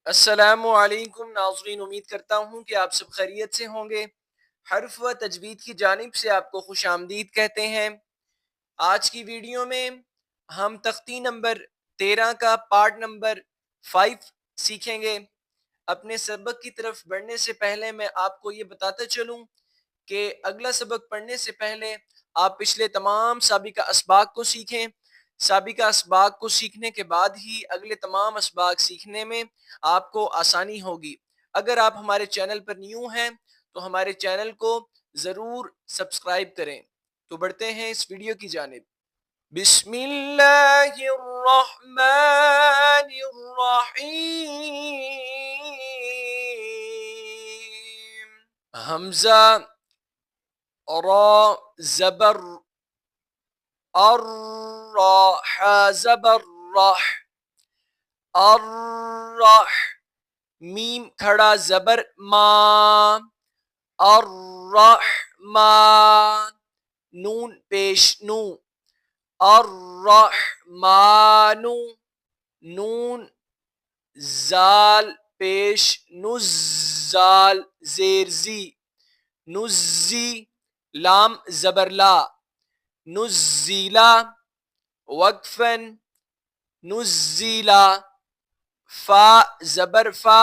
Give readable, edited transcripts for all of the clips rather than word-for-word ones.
السلام علیکم ناظرین، امید کرتا ہوں کہ آپ سب خیریت سے ہوں گے۔ حرف و تجوید کی جانب سے آپ کو خوش آمدید کہتے ہیں۔ آج کی ویڈیو میں ہم تختی نمبر 13 کا پارٹ نمبر 5 سیکھیں گے۔ اپنے سبق کی طرف بڑھنے سے پہلے میں آپ کو یہ بتاتا چلوں کہ اگلا سبق پڑھنے سے پہلے آپ پچھلے تمام سابقہ اسباق کو سیکھیں۔ سابقہ اسباق کو سیکھنے کے بعد ہی اگلے تمام اسباق سیکھنے میں آپ کو آسانی ہوگی۔ اگر آپ ہمارے چینل پر نیو ہیں تو ہمارے چینل کو ضرور سبسکرائب کریں۔ تو بڑھتے ہیں اس ویڈیو کی جانب۔ بسم اللہ الرحمن الرحیم۔ حمزہ را زبر الرا زبر رح الرح، میم کھڑا زبر ما الرحمن، نون پیش نو الرحمن، نون زال پیش نزال زیر زی نزی، لام زبر لا نزیلا وقفن نزیلا، فا زبر فا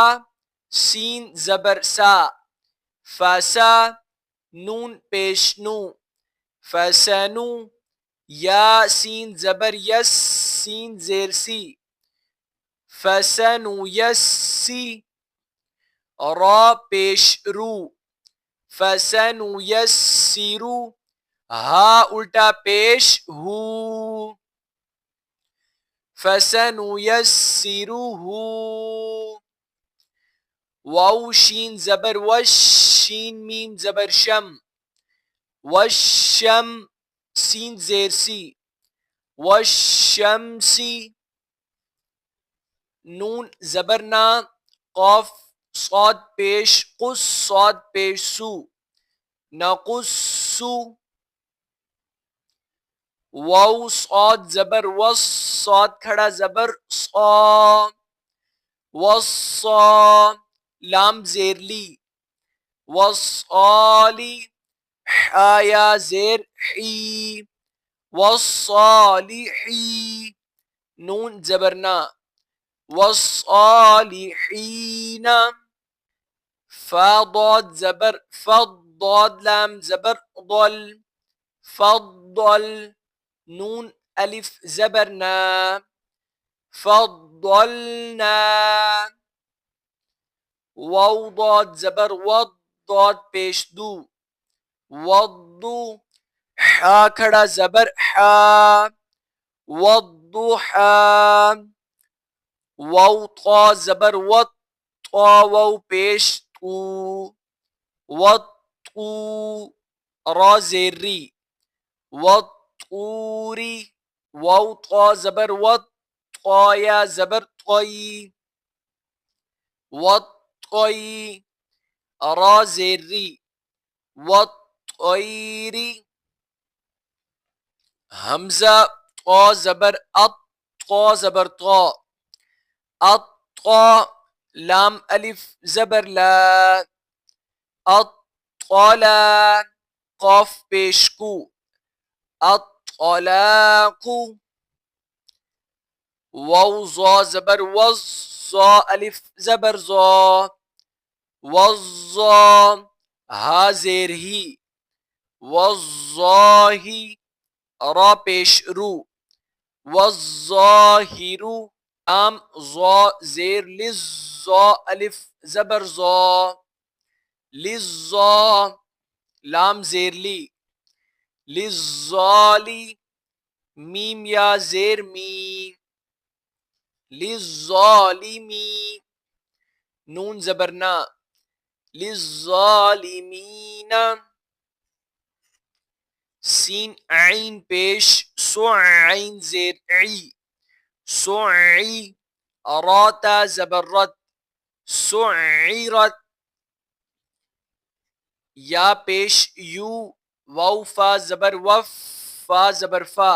سین زبر سا فسا، نون پیش نو فسنو، یا سین زبر یس سین زیر سی فسنو یسی، را پیش رو فسنو یسیرو، ہا الٹا پیش ہو فسنیسرہ، واو شین زبر وش شین میم زبر شم وشم، سین زیر سی وشمسی، نون زبر نا قاف صاد پیش قص صاد پیش سو نقصو، واو صاد زبر وس صاد کھڑا زبر صا وصا، لام زیر لی وصالی، حایا زیر حی وصالحی، نون زبرنا وصالحین، فا ضاد زبر فض ضاد لام زبر ضل فضل، نون الف زبرنا فضلنا، واو ضاد زبر وض ضاد پیش دو وضو، حا کھڑا زبر حا وضحا، واو طا زبر وط طا واو پیش تو وطو، را زیر ری وطوری، واو طا زبر وط طا یا زبر طی وطی، را زیر ری وطیری، حمزہ طا زبر اط طا زبر طا اطا، لام الف زبر لا اطلا، قاف پیش کو اطلاقو، واو ظا زبر وز ظا الف زبر ظا وظا، ہا زیر ہی وظاہی، را پیش رو وظاہرو، لام ظا زیر للظا الف زبر ظا للظا، لام زیر لی للظالی، میم یا زیر می للظالمی، نون زبرنا للظالمین، سین عین پیش سو عین زیر عی سعی، راتا زبرت سعیرت، یا پیش یو واو فا زبر وف فا زبر فا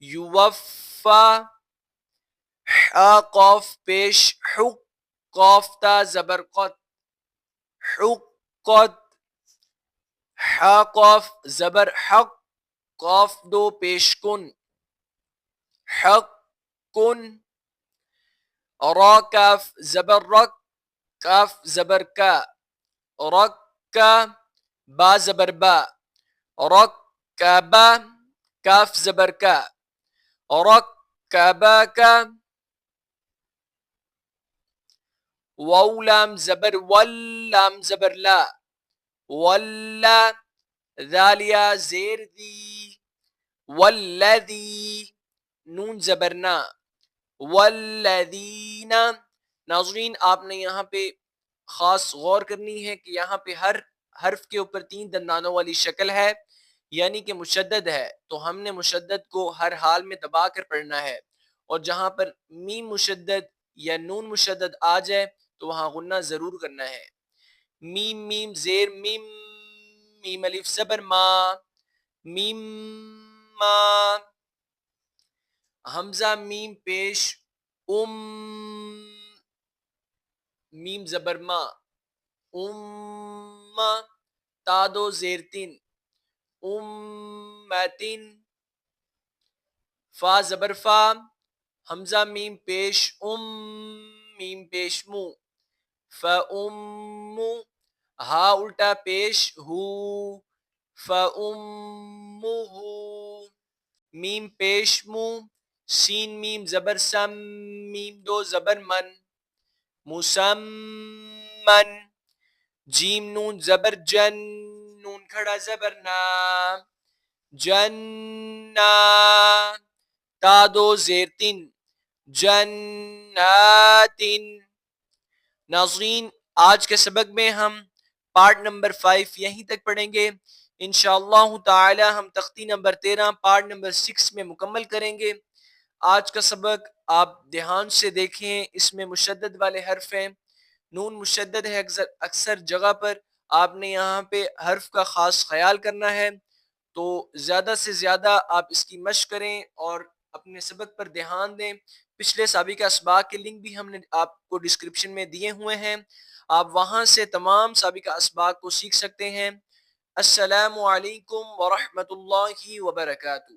یوفا، حا قاف پیش حق قاف تا زبر قط، حقت، حا قاف زبر حق، قاف دو پیش کن، حق کن، را کاف زبر رک، کاف زبر کا، رک کا، با زبر با، رک کا با، کاف زبر کا، رک کا با کا، واو لام زبر ول، لام زبر لا، ولا، ذالیا زیر دی، والذی، نون زبرنا، والذین۔ ناظرین آپ نے یہاں پہ خاص غور کرنی ہے کہ یہاں پہ ہر حرف کے اوپر 3 دندانوں والی شکل ہے، یعنی کہ مشدد ہے، تو ہم نے مشدد کو ہر حال میں دبا کر پڑھنا ہے، اور جہاں پر میم مشدد یا نون مشدد آ جائے تو وہاں غنہ ضرور کرنا ہے۔ میم میم زیر میم، میم الف زبر ما، میم ما، حمزہ میم پیش میم زبر ما، تا دو زیر تین، امتن، فا زبر فا، حمزہ میم پیش میم پیش مو، فَأُمُّ، ہا الٹا پیش ہو، فَأُمُّهُ، میم پیش مو، سین میم زبر سم، میم دو زبر من، مسمن، جیم نون زبر جن، نون کھڑا زبر نا، جنہ، تا دو زیر تین، جناتن۔ ناظرین آج کے سبق میں ہم پارٹ نمبر 5 یہیں تک پڑھیں گے، انشاءاللہ تعالی ہم تختی نمبر 13 پارٹ نمبر 6 میں مکمل کریں گے۔ آج کا سبق آپ دھیان سے دیکھیں، اس میں مشدد والے حرف ہیں، نون مشدد ہے اکثر جگہ پر، آپ نے یہاں پہ حرف کا خاص خیال کرنا ہے، تو زیادہ سے زیادہ آپ اس کی مشق کریں اور اپنے سبق پر دھیان دیں۔ پچھلے سابقہ اسباق کے لنک بھی ہم نے آپ کو ڈسکرپشن میں دیے ہوئے ہیں، آپ وہاں سے تمام سابقہ اسباق کو سیکھ سکتے ہیں۔ السلام علیکم ورحمۃ اللہ وبرکاتہ۔